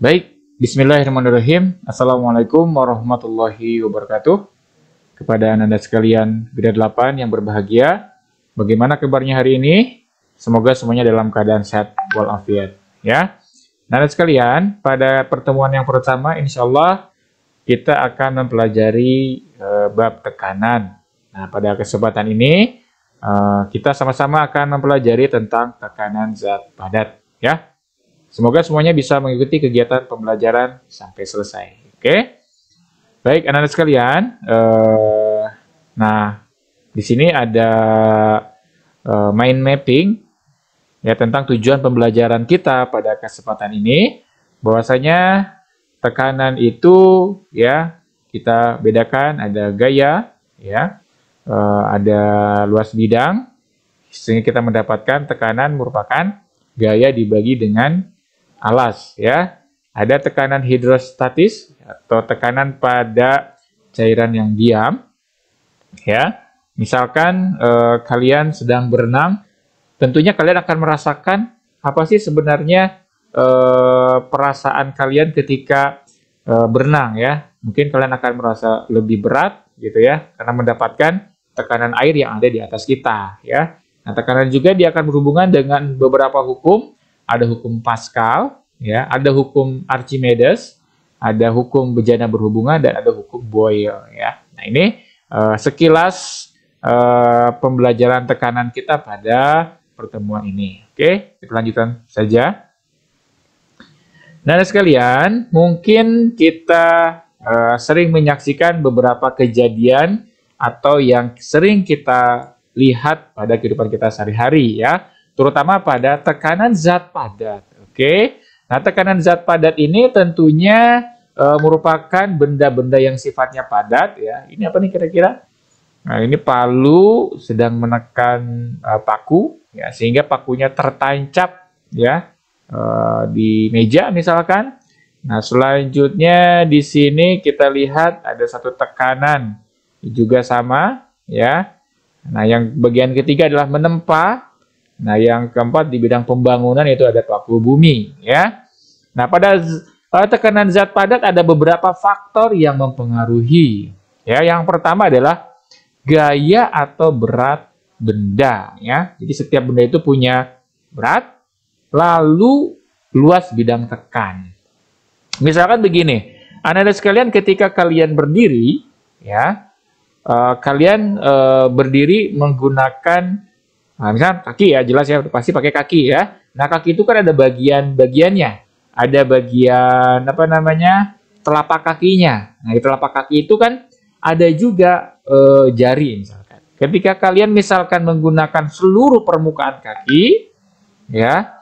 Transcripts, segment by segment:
Baik, bismillahirrahmanirrahim. Assalamualaikum warahmatullahi wabarakatuh. Kepada Anda sekalian grade 8 yang berbahagia, bagaimana kabarnya hari ini? Semoga semuanya dalam keadaan sehat walafiat, ya. Anda sekalian, pada pertemuan yang pertama, insya Allah kita akan mempelajari bab tekanan. Nah, pada kesempatan ini kita sama-sama akan mempelajari tentang tekanan zat padat, ya. Semoga semuanya bisa mengikuti kegiatan pembelajaran sampai selesai. Oke, baik anak-anak sekalian. Nah, di sini ada mind mapping ya tentang tujuan pembelajaran kita pada kesempatan ini. Bahwasanya tekanan itu ya kita bedakan ada gaya ya, ada luas bidang, sehingga kita mendapatkan tekanan merupakan gaya dibagi dengan alas ya. Ada tekanan hidrostatis atau tekanan pada cairan yang diam ya. Misalkan kalian sedang berenang, tentunya kalian akan merasakan apa sih sebenarnya perasaan kalian ketika berenang ya. Mungkin kalian akan merasa lebih berat gitu ya, karena mendapatkan tekanan air yang ada di atas kita ya. Nah, tekanan juga dia akan berhubungan dengan beberapa hukum. Ada hukum Pascal, ya, ada hukum Archimedes, ada hukum bejana berhubungan, dan ada hukum Boyle, ya. Nah, ini sekilas pembelajaran tekanan kita pada pertemuan ini. Oke, kita lanjutkan saja. Nah, sekalian, mungkin kita sering menyaksikan beberapa kejadian atau yang sering kita lihat pada kehidupan kita sehari-hari, ya. Terutama pada tekanan zat padat. Oke. Nah, tekanan zat padat ini tentunya merupakan benda-benda yang sifatnya padat ya. Ini apa nih kira-kira? Nah, ini palu sedang menekan paku ya, sehingga pakunya tertancap ya di meja misalkan. Nah, selanjutnya di sini kita lihat ada satu tekanan juga sama ya. Nah, yang bagian ketiga adalah menempa. Nah, yang keempat di bidang pembangunan itu ada paku bumi, ya. Nah, pada tekanan zat padat ada beberapa faktor yang mempengaruhi. Ya, yang pertama adalah gaya atau berat benda, ya. Jadi setiap benda itu punya berat, lalu luas bidang tekan. Misalkan begini, anak-anak sekalian ketika kalian berdiri, ya, kalian berdiri menggunakan misalnya kaki ya, jelas ya, pasti pakai kaki ya. Nah, kaki itu kan ada bagian-bagiannya. Ada bagian apa namanya? Telapak kakinya. Nah, di telapak kaki itu kan ada juga jari misalkan. Ketika kalian misalkan menggunakan seluruh permukaan kaki ya,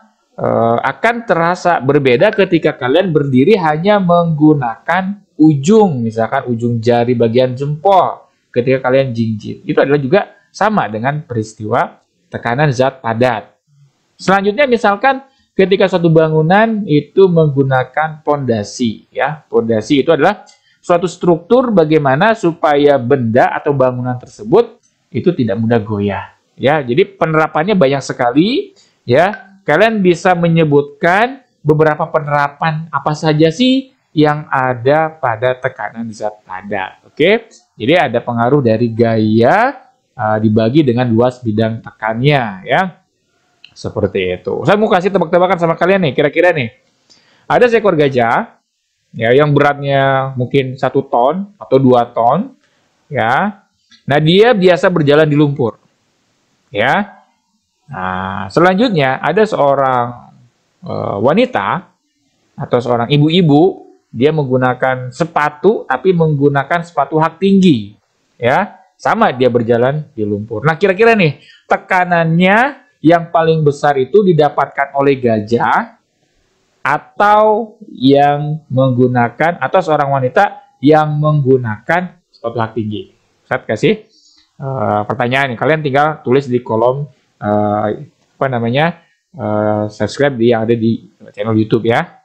akan terasa berbeda ketika kalian berdiri hanya menggunakan ujung, misalkan ujung jari bagian jempol ketika kalian jinjit. Itu adalah juga sama dengan peristiwa tekanan zat padat. Selanjutnya misalkan ketika suatu bangunan itu menggunakan pondasi ya. Pondasi itu adalah suatu struktur bagaimana supaya benda atau bangunan tersebut itu tidak mudah goyah ya. Jadi penerapannya banyak sekali ya. Kalian bisa menyebutkan beberapa penerapan apa saja sih yang ada pada tekanan zat padat. Oke. Jadi ada pengaruh dari gaya dibagi dengan luas bidang tekannya ya, seperti itu. Saya mau kasih tebak-tebakan sama kalian nih, kira-kira nih ada seekor gajah ya yang beratnya mungkin 1 ton atau 2 ton ya. Nah, dia biasa berjalan di lumpur ya. Nah, selanjutnya ada seorang wanita atau seorang ibu-ibu, dia menggunakan sepatu tapi menggunakan sepatu hak tinggi ya. Sama dia berjalan di lumpur. Nah, kira-kira nih, tekanannya yang paling besar itu didapatkan oleh gajah atau yang menggunakan, atau seorang wanita yang menggunakan sepatu hak tinggi? Saya kasih pertanyaan nih. Kalian tinggal tulis di kolom apa namanya subscribe yang ada di channel YouTube ya.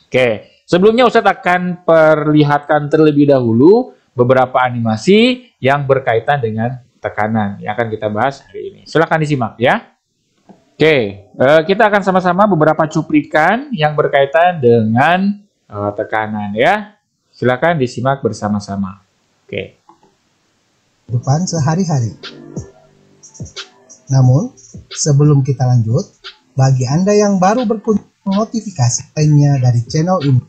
Oke, sebelumnya Ustadz akan perlihatkan terlebih dahulu beberapa animasi yang berkaitan dengan tekanan yang akan kita bahas hari ini. Silakan disimak ya. Oke, kita akan sama-sama beberapa cuplikan yang berkaitan dengan tekanan ya. Silakan disimak bersama-sama. Oke. Depan sehari-hari. Namun, sebelum kita lanjut, bagi Anda yang baru berkunjung, notifikasi lainnya dari channel ini.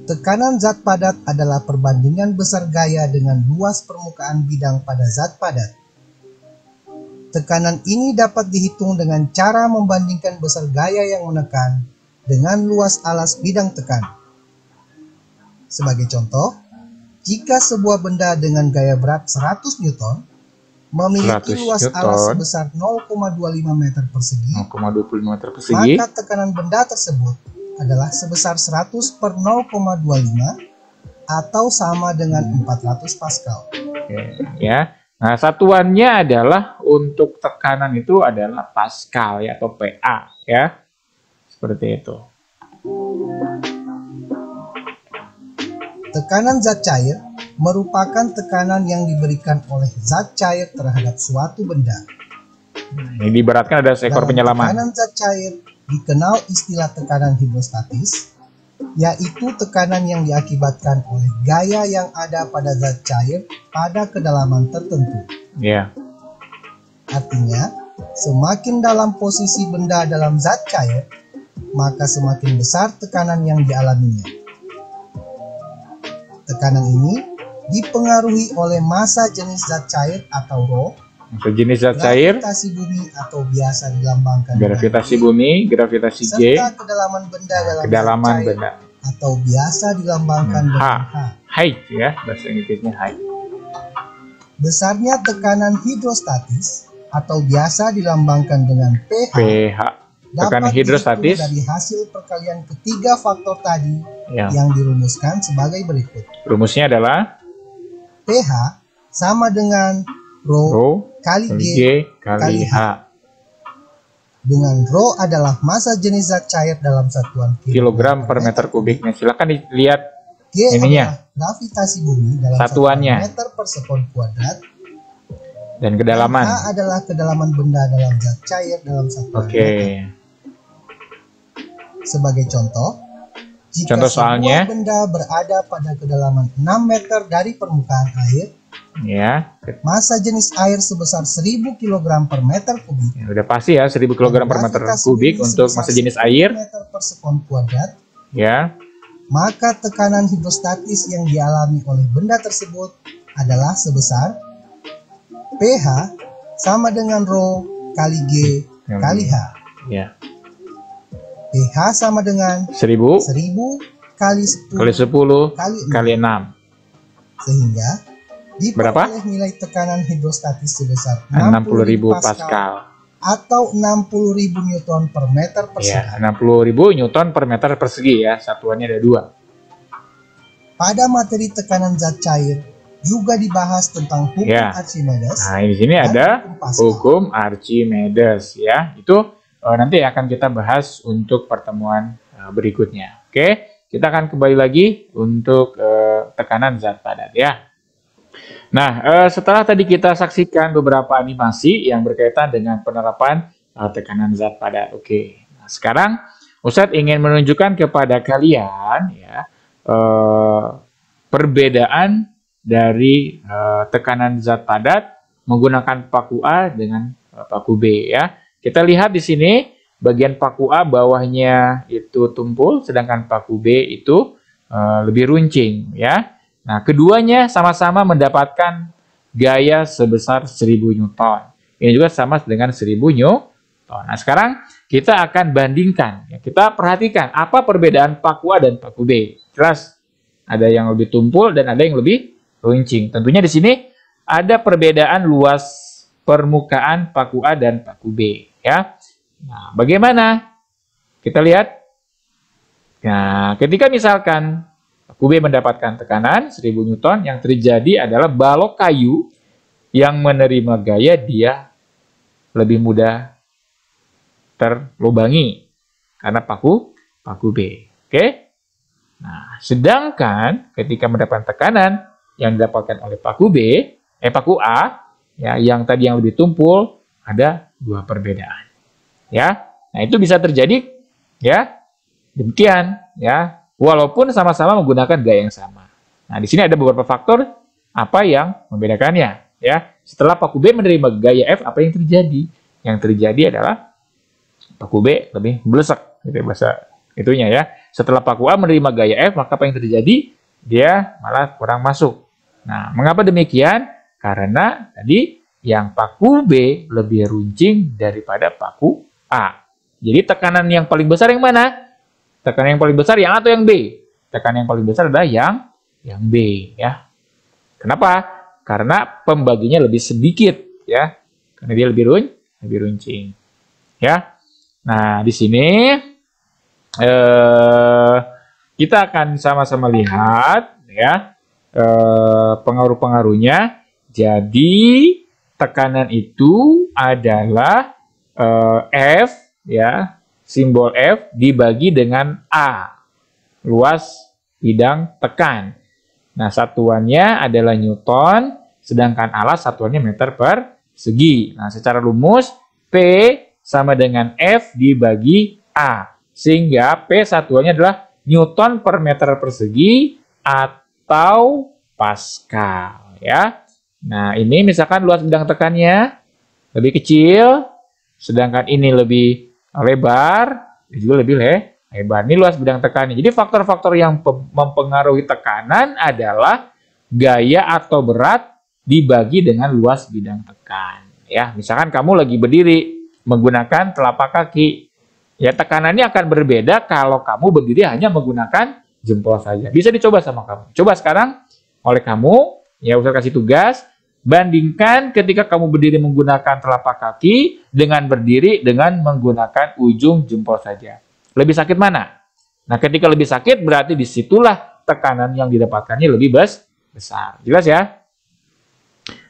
Tekanan zat padat adalah perbandingan besar gaya dengan luas permukaan bidang pada zat padat. Tekanan ini dapat dihitung dengan cara membandingkan besar gaya yang menekan dengan luas alas bidang tekan. Sebagai contoh, jika sebuah benda dengan gaya berat 100 Newton memiliki 100 luas Newton. alas sebesar 0,25 meter persegi, 0,25 meter persegi. maka tekanan benda tersebut adalah sebesar 100 per 0,25 atau sama dengan 400 Pascal. Oke, ya. Nah, satuannya adalah untuk tekanan itu adalah Pascal ya, atau PA ya. Seperti itu. Tekanan zat cair merupakan tekanan yang diberikan oleh zat cair terhadap suatu benda. Ini diibaratkan ada seekor Dalam penyelaman. tekanan zat cair dikenal istilah tekanan hidrostatis, yaitu tekanan yang diakibatkan oleh gaya yang ada pada zat cair pada kedalaman tertentu. Ya. Artinya, semakin dalam posisi benda dalam zat cair, maka semakin besar tekanan yang dialaminya. Tekanan ini dipengaruhi oleh massa jenis zat cair atau rho, Sejenis zat cair, gravitasi bumi atau biasa dilambangkan gravitasi bumi, gravitasi G, serta kedalaman benda dalam kedalaman zat cair benda. atau biasa dilambangkan H. dengan H. Height ya, bahasa Inggrisnya height. Besarnya tekanan hidrostatis atau biasa dilambangkan dengan pH, pH. Tekanan dapat hidrostatis dihitung dari hasil perkalian ketiga faktor tadi ya. yang dirumuskan sebagai berikut. Rumusnya adalah pH sama dengan rho Rho kali kali G G kali H. dengan rho adalah massa jenis zat cair dalam satuan Kilogram per meter kubiknya. Silakan dilihat G ininya. adalah gravitasi bumi dalam Satuannya. satuan meter per sekon kuadrat. Dan kedalaman. H adalah kedalaman benda dalam zat cair dalam satuan Oke. meter. Sebagai contoh, jika Contoh sebuah soalnya. benda berada pada kedalaman 6 meter dari permukaan air, Ya. massa jenis air sebesar 1000 kg per meter kubik. Ya, udah pasti ya 1000 kg per meter Gravitasi kubik bumi untuk sebesar massa jenis 10 air. meter per sekon kuadrat, Ya. maka tekanan hidrostatis yang dialami oleh benda tersebut adalah sebesar pH sama dengan rho kali G kali H. Ya. pH sama dengan 1000 kali 10 kali 10 kali 6. kali 6. Sehingga Berapa? diperoleh nilai tekanan hidrostatis sebesar 60.000 60.000 Pascal. atau 60.000 Newton per meter persegi. Ya, 60.000 Newton per meter persegi ya. Satuannya ada 2. Pada materi tekanan zat cair juga dibahas tentang hukum Ya. Archimedes. Nah, di sini dan ada hukum Pascal. hukum Archimedes ya. Itu nanti akan kita bahas untuk pertemuan berikutnya. Oke, kita akan kembali lagi untuk tekanan zat padat ya. Nah, setelah tadi kita saksikan beberapa animasi yang berkaitan dengan penerapan tekanan zat padat. Oke, nah, sekarang Ustadz ingin menunjukkan kepada kalian ya perbedaan dari tekanan zat padat menggunakan paku A dengan paku B ya. Kita lihat di sini bagian paku A bawahnya itu tumpul, sedangkan paku B itu lebih runcing ya. Nah, keduanya sama-sama mendapatkan gaya sebesar 1000 Newton. Ini juga sama dengan 1000 Newton. Nah, sekarang kita akan bandingkan. Ya, kita perhatikan apa perbedaan paku A dan paku B. Jelas ada yang lebih tumpul dan ada yang lebih runcing. Tentunya di sini ada perbedaan luas permukaan paku A dan paku B ya. Nah, bagaimana? Kita lihat. Nah, ketika misalkan paku B mendapatkan tekanan 1000 Newton, yang terjadi adalah balok kayu yang menerima gaya dia lebih mudah terlubangi karena paku B. Oke? Nah, sedangkan ketika mendapatkan tekanan yang didapatkan oleh paku A, ya, yang tadi yang lebih tumpul, ada 2 perbedaan. Ya, nah itu bisa terjadi, ya, demikian, ya, walaupun sama-sama menggunakan gaya yang sama. Nah, di sini ada beberapa faktor apa yang membedakannya, ya. Setelah paku B menerima gaya F, apa yang terjadi? Yang terjadi adalah paku B lebih belesek, gitu bahasa itunya, ya. Setelah paku A menerima gaya F, maka apa yang terjadi? Dia malah kurang masuk. Nah, mengapa demikian? Karena tadi yang paku B lebih runcing daripada paku A. Jadi tekanan yang paling besar yang mana? Tekanan yang paling besar yang A atau yang B? Tekanan yang paling besar adalah yang B, ya. Kenapa? Karena pembaginya lebih sedikit, ya. Karena dia lebih runcing, ya. Nah, di sini kita akan sama-sama lihat, ya, pengaruh-pengaruhnya. Jadi tekanan itu adalah F, ya, simbol F dibagi dengan A, luas bidang tekan. Nah, satuannya adalah Newton, sedangkan alas satuannya meter persegi. Nah, secara rumus P sama dengan F dibagi A, sehingga P satuannya adalah Newton per meter persegi atau Pascal, ya. Nah, ini misalkan luas bidang tekannya lebih kecil, sedangkan ini lebih lebar, juga lebih lebar. Ini luas bidang tekannya. Jadi faktor-faktor yang mempengaruhi tekanan adalah gaya atau berat dibagi dengan luas bidang tekan. Ya, misalkan kamu lagi berdiri menggunakan telapak kaki, ya tekanannya akan berbeda kalau kamu berdiri hanya menggunakan jempol saja. Bisa dicoba sama kamu. Coba sekarang oleh kamu, ya Ustaz kasih tugas, bandingkan ketika kamu berdiri menggunakan telapak kaki dengan berdiri dengan menggunakan ujung jempol saja. Lebih sakit mana? Nah, ketika lebih sakit berarti disitulah tekanan yang didapatkannya lebih besar. Jelas ya?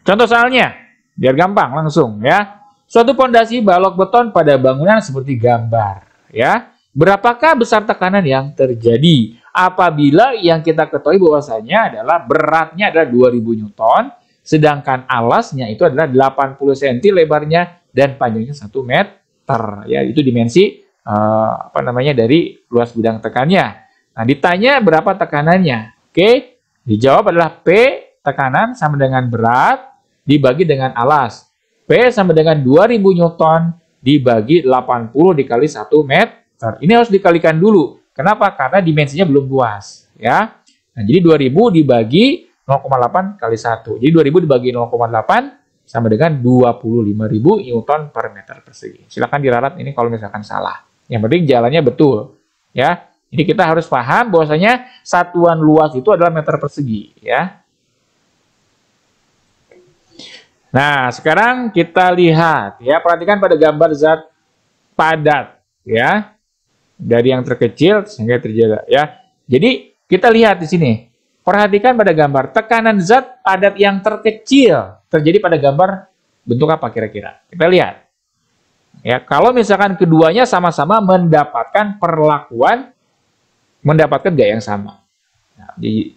Contoh soalnya, biar gampang langsung ya. Suatu pondasi balok beton pada bangunan seperti gambar, ya. Berapakah besar tekanan yang terjadi apabila yang kita ketahui bahwasanya adalah beratnya adalah 2000 Newton, sedangkan alasnya itu adalah 80 cm lebarnya dan panjangnya 1 meter, ya. Itu dimensi dari luas bidang tekannya. Nah, ditanya berapa tekanannya? Oke, dijawab adalah P tekanan sama dengan berat dibagi dengan alas. P sama dengan 2000 Newton dibagi 80 dikali 1 meter. Ini harus dikalikan dulu. Kenapa? Karena dimensinya belum luas, ya. Nah, jadi 2000 dibagi 0,8 kali 1. Jadi 2000 dibagi 0,8 sama dengan 25.000 Newton per meter persegi. Silakan diralat ini kalau misalkan salah. Yang penting jalannya betul, ya. Jadi kita harus paham bahwasanya satuan luas itu adalah meter persegi, ya. Nah, sekarang kita lihat, ya, perhatikan pada gambar zat padat, ya. Dari yang terkecil sehingga terjadi, ya. Jadi, kita lihat di sini. Perhatikan pada gambar tekanan zat padat yang terkecil terjadi pada gambar bentuk apa kira-kira? Kita lihat. Ya, kalau misalkan keduanya sama-sama mendapatkan gaya yang sama. Nah, di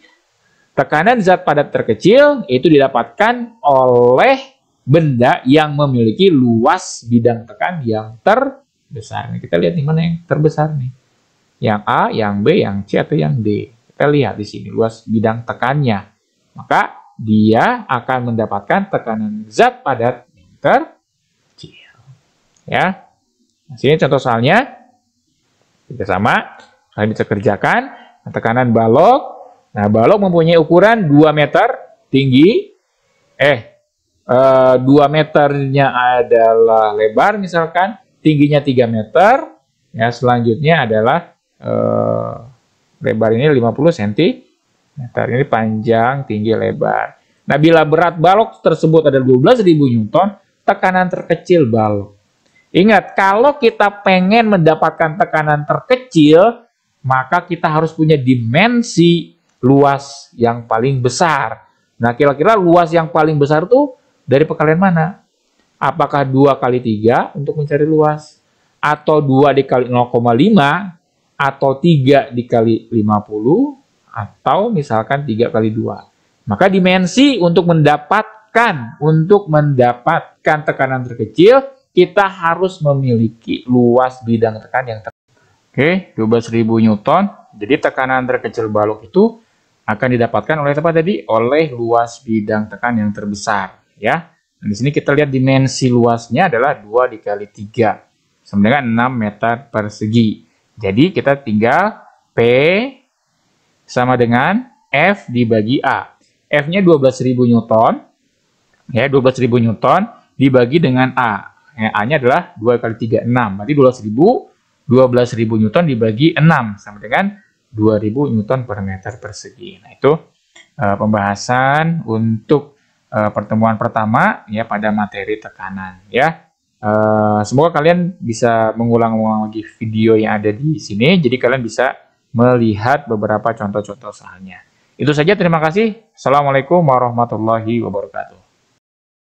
tekanan zat padat terkecil itu didapatkan oleh benda yang memiliki luas bidang tekan yang terbesar. Kita lihat di mana yang terbesar nih. Yang A, yang B, yang C, atau yang D. Kita lihat di sini luas bidang tekannya. Maka dia akan mendapatkan tekanan zat padat yang terkecil. Ya. Nah, sini contoh soalnya. Kita sama. Kalian bisa kerjakan. Tekanan balok. Nah, balok mempunyai ukuran 2 meter tinggi. 2 meternya adalah lebar misalkan. Tingginya 3 meter. Ya, selanjutnya adalah lebar ini 50 cm. Ini panjang, tinggi, lebar. Nah, bila berat balok tersebut adalah 12.000 Newton, tekanan terkecil balok. Ingat, kalau kita pengen mendapatkan tekanan terkecil, maka kita harus punya dimensi luas yang paling besar. Nah, kira-kira luas yang paling besar itu dari perkalian mana? Apakah 2 kali 3 untuk mencari luas? Atau 2 dikali 0,5? Atau 3 dikali 50? Atau misalkan 3 kali 2? Maka dimensi untuk mendapatkan Bahkan untuk mendapatkan tekanan terkecil, kita harus memiliki luas bidang tekan yang Oke, 12.000 Newton. Jadi tekanan terkecil balok itu akan didapatkan oleh apa tadi? Oleh luas bidang tekan yang terbesar, ya. Nah, di sini kita lihat dimensi luasnya adalah 2 dikali 3 sama dengan 6 meter persegi. Jadi kita tinggal P sama dengan F dibagi A. F-nya 12.000 Newton, ya 12.000 Newton dibagi dengan A. A-nya adalah 2 kali 3, 6. Berarti 12.000 Newton dibagi 6 sama dengan 2.000 Newton per meter persegi. Nah, itu pembahasan untuk pertemuan pertama ya pada materi tekanan ya. Semoga kalian bisa mengulang-ulang lagi video yang ada di sini, jadi kalian bisa melihat beberapa contoh-contoh soalnya. Itu saja, terima kasih. Assalamualaikum warahmatullahi wabarakatuh.